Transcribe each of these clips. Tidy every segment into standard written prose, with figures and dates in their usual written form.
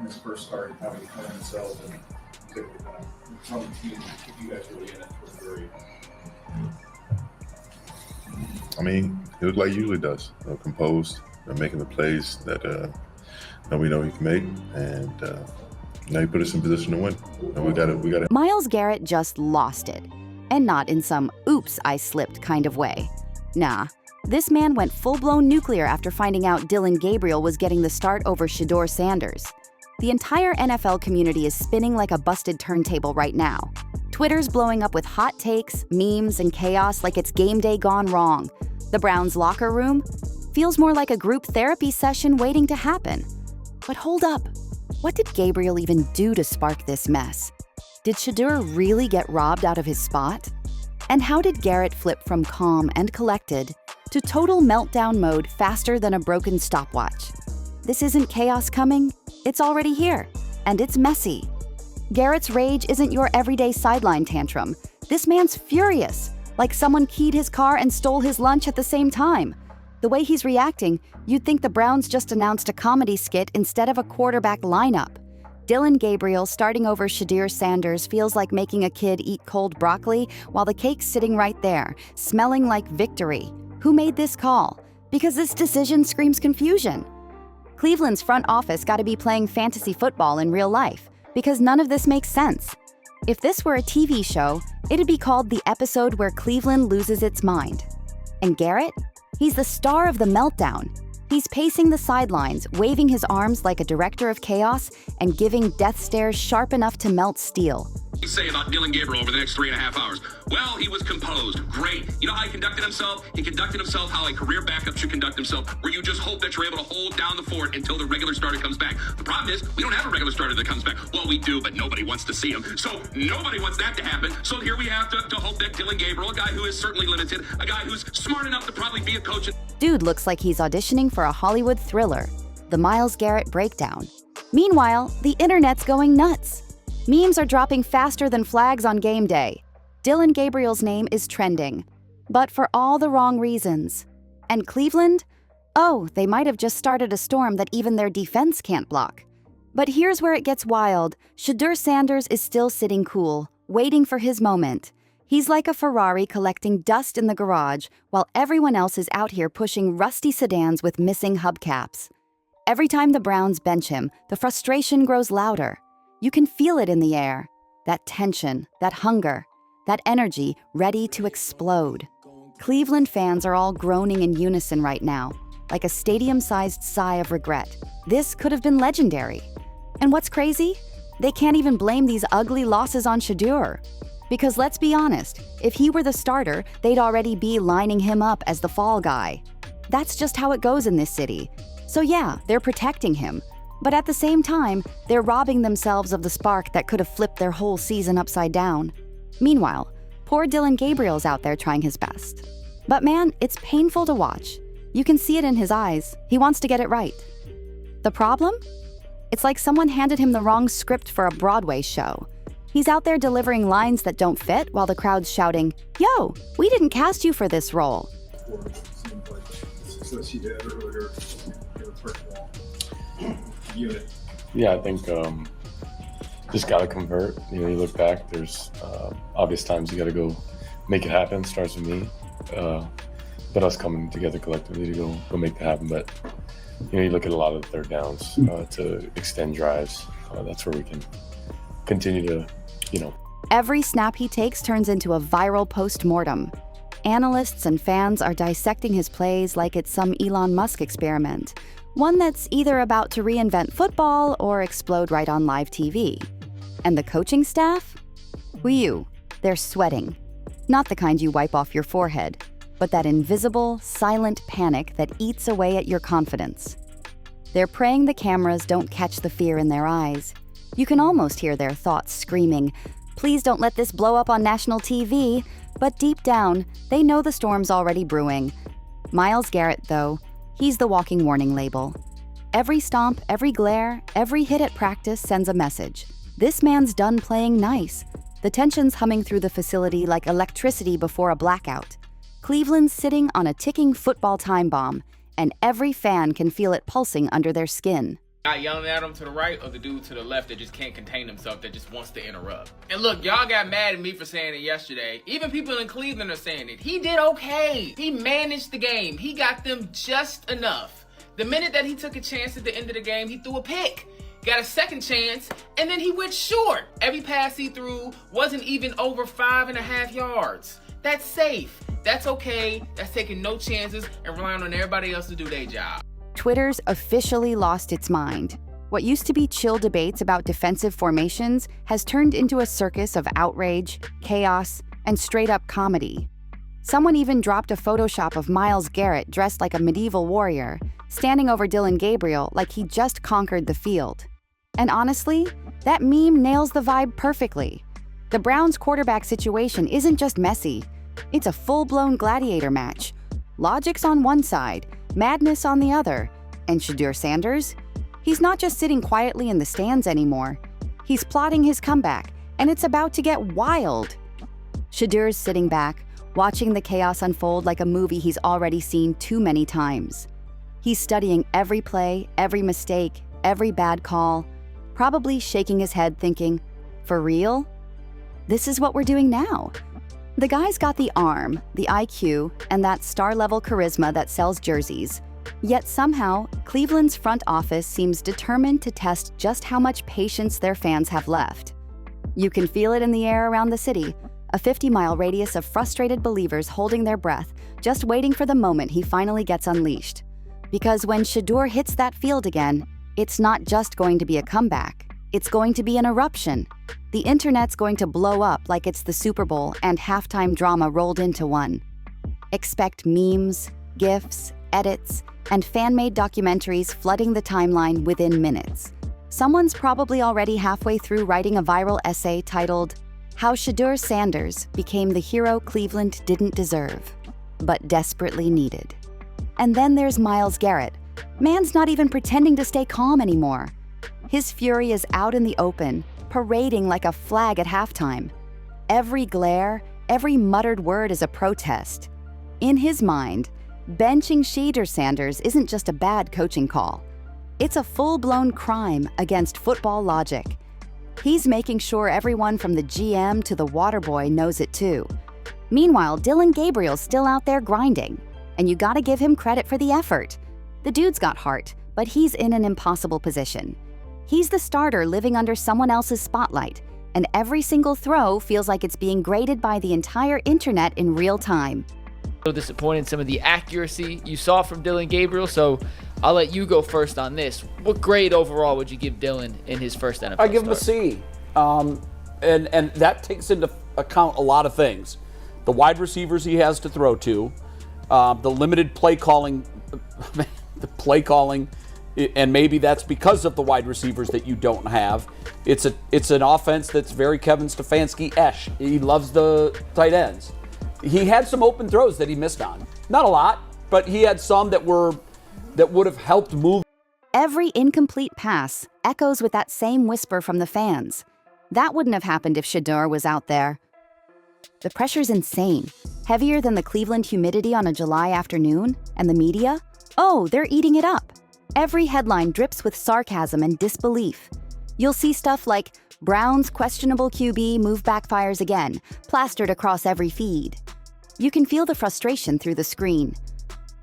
in his first start, how he found himself, and how you guys really in it for the jury. I mean, he looked like he usually does. Composed, making the plays that we know he can make, and now he put us in position to win. And we got it. Myles Garrett just lost it, and not in some "oops, I slipped" kind of way. Nah, this man went full-blown nuclear after finding out Dillon Gabriel was getting the start over Shedeur Sanders. The entire NFL community is spinning like a busted turntable right now. Twitter's blowing up with hot takes, memes, and chaos like it's game day gone wrong. The Browns' locker room feels more like a group therapy session waiting to happen. But hold up, what did Gabriel even do to spark this mess? Did Shedeur really get robbed out of his spot? And how did Garrett flip from calm and collected to total meltdown mode faster than a broken stopwatch? This isn't chaos coming, it's already here, and it's messy. Garrett's rage isn't your everyday sideline tantrum. This man's furious, like someone keyed his car and stole his lunch at the same time. The way he's reacting, you'd think the Browns just announced a comedy skit instead of a quarterback lineup. Dillon Gabriel starting over Shedeur Sanders feels like making a kid eat cold broccoli while the cake's sitting right there, smelling like victory. Who made this call? Because this decision screams confusion. Cleveland's front office got to be playing fantasy football in real life, because none of this makes sense. If this were a TV show, it'd be called the episode where Cleveland loses its mind. And Garrett? He's the star of the meltdown. He's pacing the sidelines, waving his arms like a director of chaos and giving death stares sharp enough to melt steel. You say about Dillon Gabriel over the next 3.5 hours? Well, he was composed. Great. You know how he conducted himself? He conducted himself how a career backup should conduct himself, where you just hope that you're able to hold down the fort until the regular starter comes back. The problem is, we don't have a regular starter that comes back. Well, we do, but nobody wants to see him. So nobody wants that to happen. So here we have to hope that Dillon Gabriel, a guy who is certainly limited, a guy who's smart enough to probably be a coach. Dude looks like he's auditioning for a Hollywood thriller. The Myles Garrett breakdown. Meanwhile, the internet's going nuts. Memes are dropping faster than flags on game day. Dillon Gabriel's name is trending, but for all the wrong reasons. And Cleveland? Oh, they might have just started a storm that even their defense can't block. But here's where it gets wild. Shedeur Sanders is still sitting cool, waiting for his moment. He's like a Ferrari collecting dust in the garage, while everyone else is out here pushing rusty sedans with missing hubcaps. Every time the Browns bench him, the frustration grows louder. You can feel it in the air. That tension, that hunger, that energy ready to explode. Cleveland fans are all groaning in unison right now, like a stadium-sized sigh of regret. This could have been legendary. And what's crazy? They can't even blame these ugly losses on Shedeur. Because let's be honest, if he were the starter, they'd already be lining him up as the fall guy. That's just how it goes in this city. So yeah, they're protecting him. But at the same time, they're robbing themselves of the spark that could have flipped their whole season upside down. Meanwhile, poor Dillon Gabriel's out there trying his best. But man, it's painful to watch. You can see it in his eyes. He wants to get it right. The problem? It's like someone handed him the wrong script for a Broadway show. He's out there delivering lines that don't fit while the crowd's shouting, "Yo, we didn't cast you for this role." Yeah, I think just got to convert. You know, you look back, there's obvious times you got to go make it happen. Starts with me, but us coming together collectively to go make that happen. But, you know, you look at a lot of the third downs to extend drives. That's where we can continue to, you know. Every snap he takes turns into a viral post-mortem. Analysts and fans are dissecting his plays like it's some Elon Musk experiment, one that's either about to reinvent football or explode right on live TV. And the coaching staff? They're sweating. Not the kind you wipe off your forehead, but that invisible, silent panic that eats away at your confidence. They're praying the cameras don't catch the fear in their eyes. You can almost hear their thoughts screaming, "Please don't let this blow up on national TV." But deep down, they know the storm's already brewing. Myles Garrett, though, he's the walking warning label. Every stomp, every glare, every hit at practice sends a message. This man's done playing nice. The tension's humming through the facility like electricity before a blackout. Cleveland's sitting on a ticking football time bomb, and every fan can feel it pulsing under their skin. Not yelling at him to the right, or the dude to the left that just can't contain himself, that just wants to interrupt. And look, y'all got mad at me for saying it yesterday. Even people in Cleveland are saying it. He did okay. He managed the game. He got them just enough. The minute that he took a chance at the end of the game, he threw a pick. Got a second chance, and then he went short. Every pass he threw wasn't even over 5.5 yards. That's safe. That's okay. That's taking no chances and relying on everybody else to do their job. Twitter's officially lost its mind. What used to be chill debates about defensive formations has turned into a circus of outrage, chaos, and straight-up comedy. Someone even dropped a Photoshop of Myles Garrett dressed like a medieval warrior, standing over Dillon Gabriel like he just conquered the field. And honestly, that meme nails the vibe perfectly. The Browns' quarterback situation isn't just messy. It's a full-blown gladiator match. Logic's on one side, madness on the other. And Shedeur Sanders? He's not just sitting quietly in the stands anymore. He's plotting his comeback, and it's about to get wild. Shedeur's sitting back, watching the chaos unfold like a movie he's already seen too many times. He's studying every play, every mistake, every bad call, probably shaking his head thinking, for real? This is what we're doing now. The guy's got the arm, the IQ, and that star-level charisma that sells jerseys. Yet somehow, Cleveland's front office seems determined to test just how much patience their fans have left. You can feel it in the air around the city, a 50-mile radius of frustrated believers holding their breath, just waiting for the moment he finally gets unleashed. Because when Shedeur hits that field again, it's not just going to be a comeback. It's going to be an eruption. The internet's going to blow up like it's the Super Bowl and halftime drama rolled into one. Expect memes, GIFs, edits, and fan-made documentaries flooding the timeline within minutes. Someone's probably already halfway through writing a viral essay titled, How Shedeur Sanders Became the Hero Cleveland Didn't Deserve, but Desperately Needed. And then there's Myles Garrett. Man's not even pretending to stay calm anymore. His fury is out in the open, parading like a flag at halftime. Every glare, every muttered word is a protest. In his mind, benching Shedeur Sanders isn't just a bad coaching call. It's a full-blown crime against football logic. He's making sure everyone from the GM to the water boy knows it too. Meanwhile, Dillon Gabriel's still out there grinding, and you gotta give him credit for the effort. The dude's got heart, but he's in an impossible position. He's the starter living under someone else's spotlight, and every single throw feels like it's being graded by the entire internet in real time. So disappointed some of the accuracy you saw from Dillon Gabriel, so I'll let you go first on this. What grade overall would you give Dillon in his first NFL I give him a start? C. And that takes into account a lot of things. The wide receivers he has to throw to, the limited play calling, and maybe that's because of the wide receivers that you don't have. It's an offense that's very Kevin Stefanski-esh. He loves the tight ends. He had some open throws that he missed on. Not a lot, but he had some that would have helped move. Every incomplete pass echoes with that same whisper from the fans. That wouldn't have happened if Shedeur was out there. The pressure's insane, heavier than the Cleveland humidity on a July afternoon, and the media? Oh, they're eating it up. Every headline drips with sarcasm and disbelief. You'll see stuff like, Browns' questionable QB move backfires again, plastered across every feed. You can feel the frustration through the screen.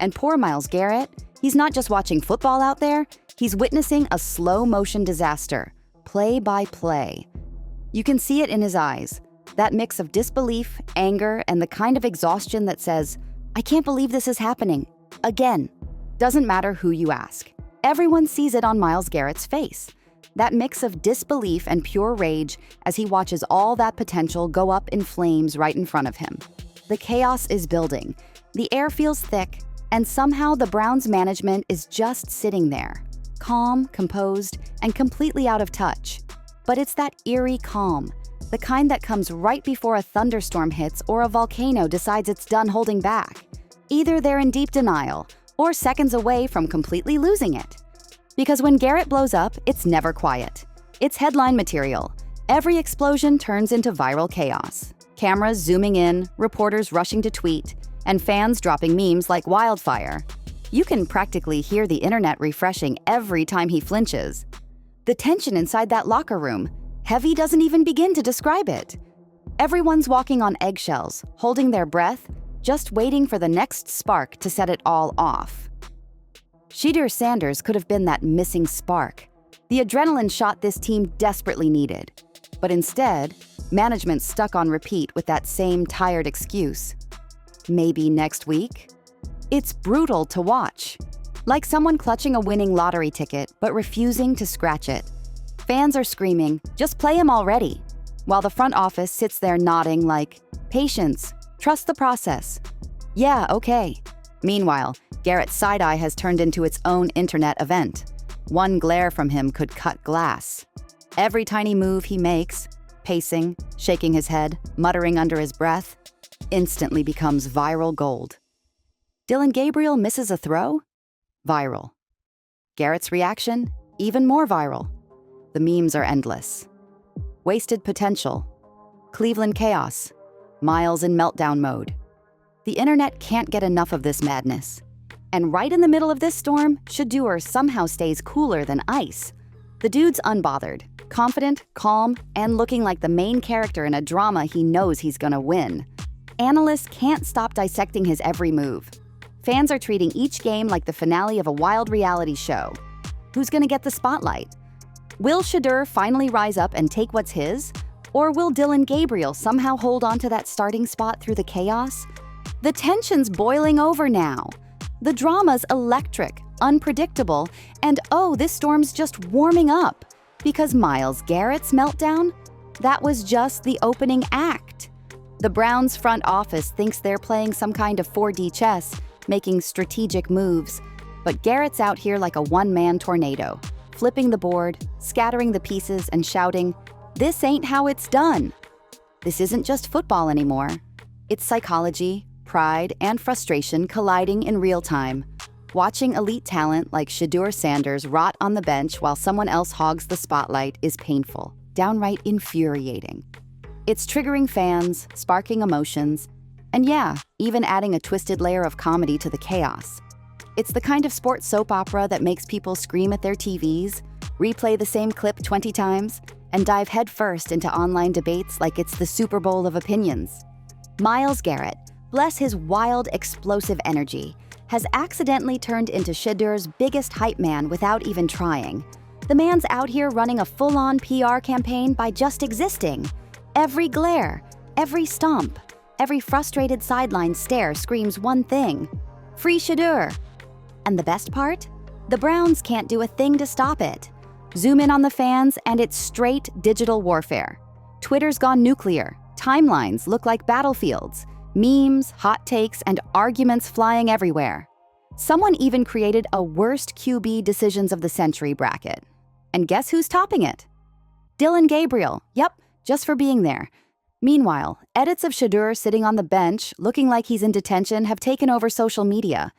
And poor Myles Garrett, he's not just watching football out there, he's witnessing a slow-motion disaster, play by play. You can see it in his eyes, that mix of disbelief, anger, and the kind of exhaustion that says, I can't believe this is happening. Again. Doesn't matter who you ask. Everyone sees it on Myles Garrett's face. That mix of disbelief and pure rage as he watches all that potential go up in flames right in front of him. The chaos is building. The air feels thick, and somehow the Browns management is just sitting there, calm, composed, and completely out of touch. But it's that eerie calm, the kind that comes right before a thunderstorm hits or a volcano decides it's done holding back. Either they're in deep denial, or seconds away from completely losing it. Because when Garrett blows up, it's never quiet. It's headline material. Every explosion turns into viral chaos. Cameras zooming in, reporters rushing to tweet, and fans dropping memes like wildfire. You can practically hear the internet refreshing every time he flinches. The tension inside that locker room, heavy doesn't even begin to describe it. Everyone's walking on eggshells, holding their breath, just waiting for the next spark to set it all off. Shedeur Sanders could have been that missing spark, the adrenaline shot this team desperately needed. But instead, management's stuck on repeat with that same tired excuse. Maybe next week? It's brutal to watch. Like someone clutching a winning lottery ticket but refusing to scratch it. Fans are screaming, "Just play him already," while the front office sits there nodding like, "Patience, trust the process." Yeah, okay. Meanwhile, Garrett's side-eye has turned into its own internet event. One glare from him could cut glass. Every tiny move he makes, pacing, shaking his head, muttering under his breath, instantly becomes viral gold. Dillon Gabriel misses a throw? Viral. Garrett's reaction? Even more viral. The memes are endless. Wasted potential. Cleveland chaos. Myles in meltdown mode. The internet can't get enough of this madness. And right in the middle of this storm, Shedeur somehow stays cooler than ice. The dude's unbothered, confident, calm, and looking like the main character in a drama he knows he's gonna win. Analysts can't stop dissecting his every move. Fans are treating each game like the finale of a wild reality show. Who's gonna get the spotlight? Will Shedeur finally rise up and take what's his? Or will Dillon Gabriel somehow hold on to that starting spot through the chaos? The tension's boiling over now. The drama's electric, unpredictable, and oh, this storm's just warming up. Because Myles Garrett's meltdown? That was just the opening act. The Browns' front office thinks they're playing some kind of 4D chess, making strategic moves, but Garrett's out here like a one-man tornado, flipping the board, scattering the pieces, and shouting, "This ain't how it's done." This isn't just football anymore. It's psychology, pride, and frustration colliding in real time. Watching elite talent like Shedeur Sanders rot on the bench while someone else hogs the spotlight is painful, downright infuriating. It's triggering fans, sparking emotions, and yeah, even adding a twisted layer of comedy to the chaos. It's the kind of sports soap opera that makes people scream at their TVs, replay the same clip 20 times, and dive headfirst into online debates like it's the Super Bowl of opinions. Myles Garrett, bless his wild, explosive energy, has accidentally turned into Shedeur's biggest hype man without even trying. The man's out here running a full-on PR campaign by just existing. Every glare, every stomp, every frustrated sideline stare screams one thing: free Shedeur. And the best part? The Browns can't do a thing to stop it. Zoom in on the fans and it's straight digital warfare. Twitter's gone nuclear. Timelines look like battlefields. Memes, hot takes, and arguments flying everywhere. Someone even created a worst QB decisions of the century bracket. And guess who's topping it? Dillon Gabriel. Yep, just for being there. Meanwhile, edits of Shedeur sitting on the bench, looking like he's in detention, have taken over social media.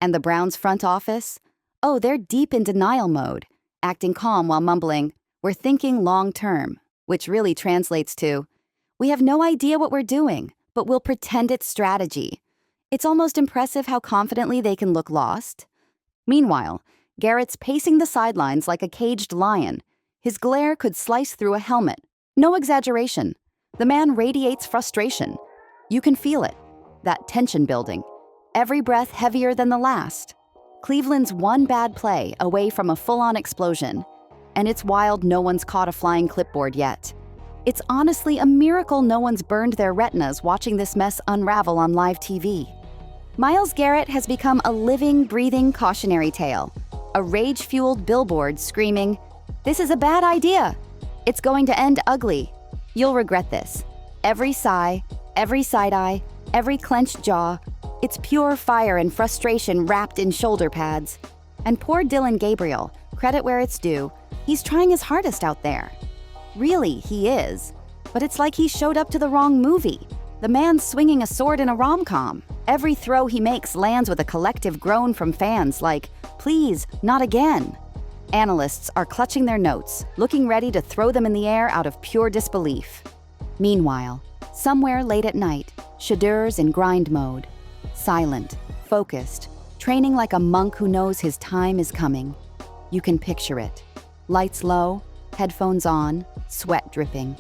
And the Browns' front office? Oh, they're deep in denial mode, acting calm while mumbling, "We're thinking long term," which really translates to, "We have no idea what we're doing, but we'll pretend it's strategy." It's almost impressive how confidently they can look lost. Meanwhile, Garrett's pacing the sidelines like a caged lion. His glare could slice through a helmet. No exaggeration. The man radiates frustration. You can feel it, that tension building. Every breath heavier than the last. Cleveland's one bad play away from a full-on explosion. And it's wild no one's caught a flying clipboard yet. It's honestly a miracle no one's burned their retinas watching this mess unravel on live TV. Myles Garrett has become a living, breathing cautionary tale. A rage-fueled billboard screaming, "This is a bad idea. It's going to end ugly. You'll regret this." Every sigh, every side-eye, every clenched jaw, it's pure fire and frustration wrapped in shoulder pads. And poor Dillon Gabriel, credit where it's due, he's trying his hardest out there. Really, he is. But it's like he showed up to the wrong movie. The man's swinging a sword in a rom-com. Every throw he makes lands with a collective groan from fans like, "Please, not again." Analysts are clutching their notes, looking ready to throw them in the air out of pure disbelief. Meanwhile, somewhere late at night, Shedeur's in grind mode. Silent, focused, training like a monk who knows his time is coming. You can picture it. Lights low, headphones on, sweat dripping.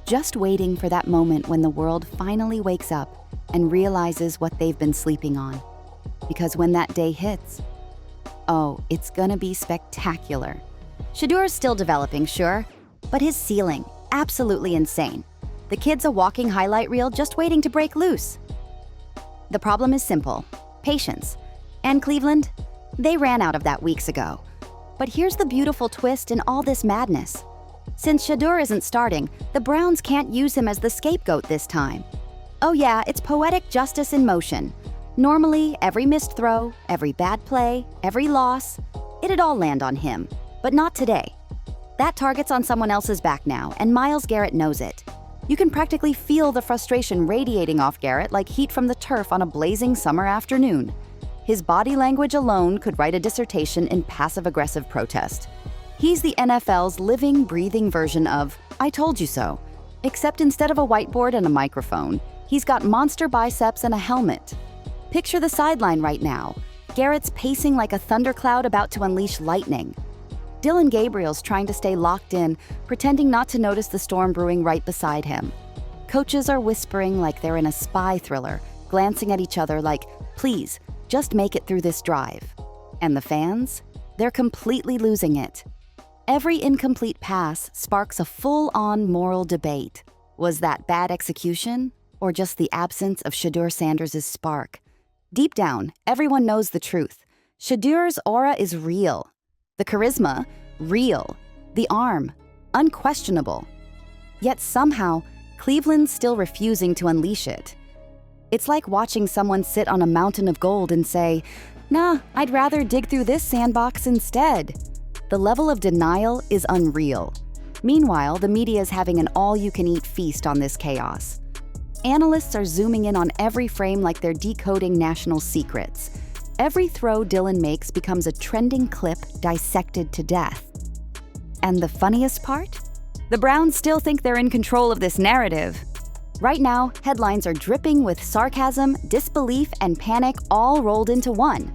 Just waiting for that moment when the world finally wakes up and realizes what they've been sleeping on. Because when that day hits, oh, it's gonna be spectacular. Shedeur's still developing, sure, but his ceiling, absolutely insane. The kid's a walking highlight reel just waiting to break loose. The problem is simple: patience. And Cleveland? They ran out of that weeks ago. But here's the beautiful twist in all this madness. Since Shedeur isn't starting, the Browns can't use him as the scapegoat this time. Oh yeah, it's poetic justice in motion. Normally, every missed throw, every bad play, every loss, it'd all land on him. But not today. That target's on someone else's back now, and Myles Garrett knows it. You can practically feel the frustration radiating off Garrett like heat from the turf on a blazing summer afternoon. His body language alone could write a dissertation in passive-aggressive protest. He's the NFL's living, breathing version of "I told you so," except instead of a whiteboard and a microphone, he's got monster biceps and a helmet. Picture the sideline right now. Garrett's pacing like a thundercloud about to unleash lightning. Dillon Gabriel's trying to stay locked in, pretending not to notice the storm brewing right beside him. Coaches are whispering like they're in a spy thriller, glancing at each other like, please, just make it through this drive. And the fans? They're completely losing it. Every incomplete pass sparks a full-on moral debate. Was that bad execution, or just the absence of Shedeur Sanders' spark? Deep down, everyone knows the truth. Shedeur's aura is real. The charisma, real. The arm, unquestionable. Yet somehow, Cleveland's still refusing to unleash it. It's like watching someone sit on a mountain of gold and say, nah, I'd rather dig through this sandbox instead. The level of denial is unreal. Meanwhile, the media is having an all-you-can-eat feast on this chaos. Analysts are zooming in on every frame like they're decoding national secrets. Every throw Dillon makes becomes a trending clip dissected to death. And the funniest part? The Browns still think they're in control of this narrative. Right now, headlines are dripping with sarcasm, disbelief, and panic all rolled into one.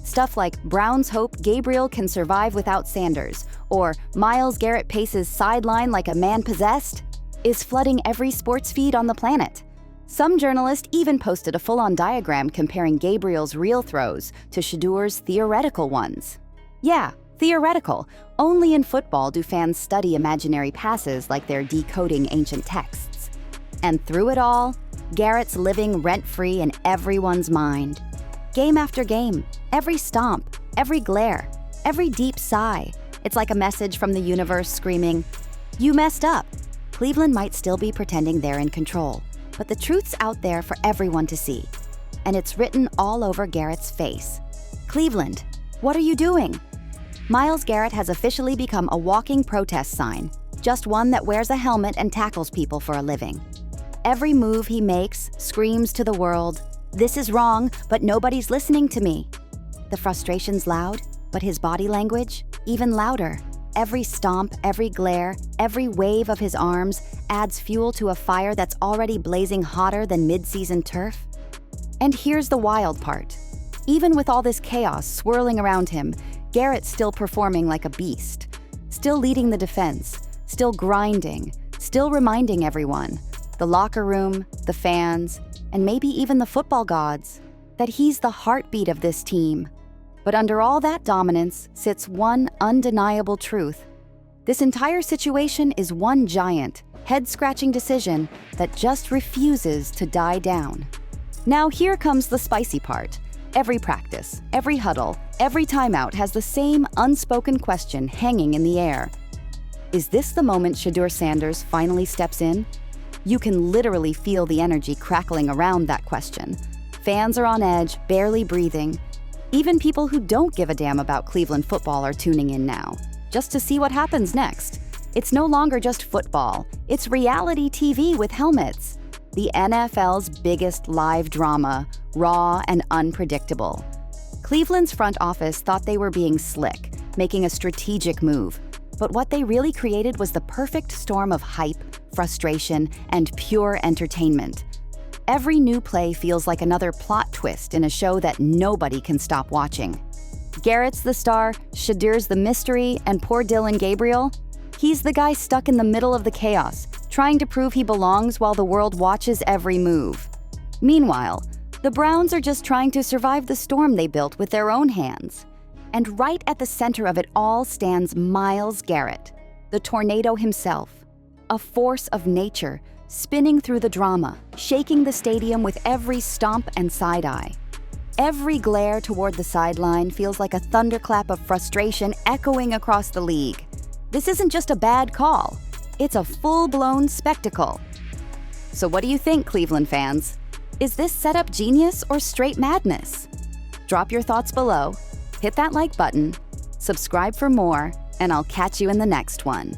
Stuff like Browns hope Gabriel can survive without Sanders, or Myles Garrett paces sideline like a man possessed, is flooding every sports feed on the planet. Some journalist even posted a full-on diagram comparing Gabriel's real throws to Shedeur's theoretical ones. Yeah, theoretical. Only in football do fans study imaginary passes like they're decoding ancient texts. And through it all, Garrett's living rent-free in everyone's mind. Game after game, every stomp, every glare, every deep sigh, it's like a message from the universe screaming, "You messed up." Cleveland might still be pretending they're in control, but the truth's out there for everyone to see. And it's written all over Garrett's face. Cleveland, what are you doing? Myles Garrett has officially become a walking protest sign, just one that wears a helmet and tackles people for a living. Every move he makes screams to the world, "This is wrong, but nobody's listening to me." The frustration's loud, but his body language, even louder. Every stomp, every glare, every wave of his arms adds fuel to a fire that's already blazing hotter than mid-season turf. And here's the wild part. Even with all this chaos swirling around him, Garrett's still performing like a beast, still leading the defense, still grinding, still reminding everyone, the locker room, the fans, and maybe even the football gods, that he's the heartbeat of this team. But under all that dominance sits one undeniable truth. This entire situation is one giant, head-scratching decision that just refuses to die down. Now here comes the spicy part. Every practice, every huddle, every timeout has the same unspoken question hanging in the air. Is this the moment Shedeur Sanders finally steps in? You can literally feel the energy crackling around that question. Fans are on edge, barely breathing. Even people who don't give a damn about Cleveland football are tuning in now, just to see what happens next. It's no longer just football, it's reality TV with helmets. The NFL's biggest live drama, raw and unpredictable. Cleveland's front office thought they were being slick, making a strategic move. But what they really created was the perfect storm of hype, frustration, and pure entertainment. Every new play feels like another plot twist in a show that nobody can stop watching. Garrett's the star, Shedeur's the mystery, and poor Dillon Gabriel? He's the guy stuck in the middle of the chaos, trying to prove he belongs while the world watches every move. Meanwhile, the Browns are just trying to survive the storm they built with their own hands. And right at the center of it all stands Myles Garrett, the tornado himself, a force of nature, spinning through the drama, shaking the stadium with every stomp and side-eye. Every glare toward the sideline feels like a thunderclap of frustration echoing across the league. This isn't just a bad call, it's a full-blown spectacle. So what do you think, Cleveland fans? Is this setup genius or straight madness? Drop your thoughts below, hit that like button, subscribe for more, and I'll catch you in the next one.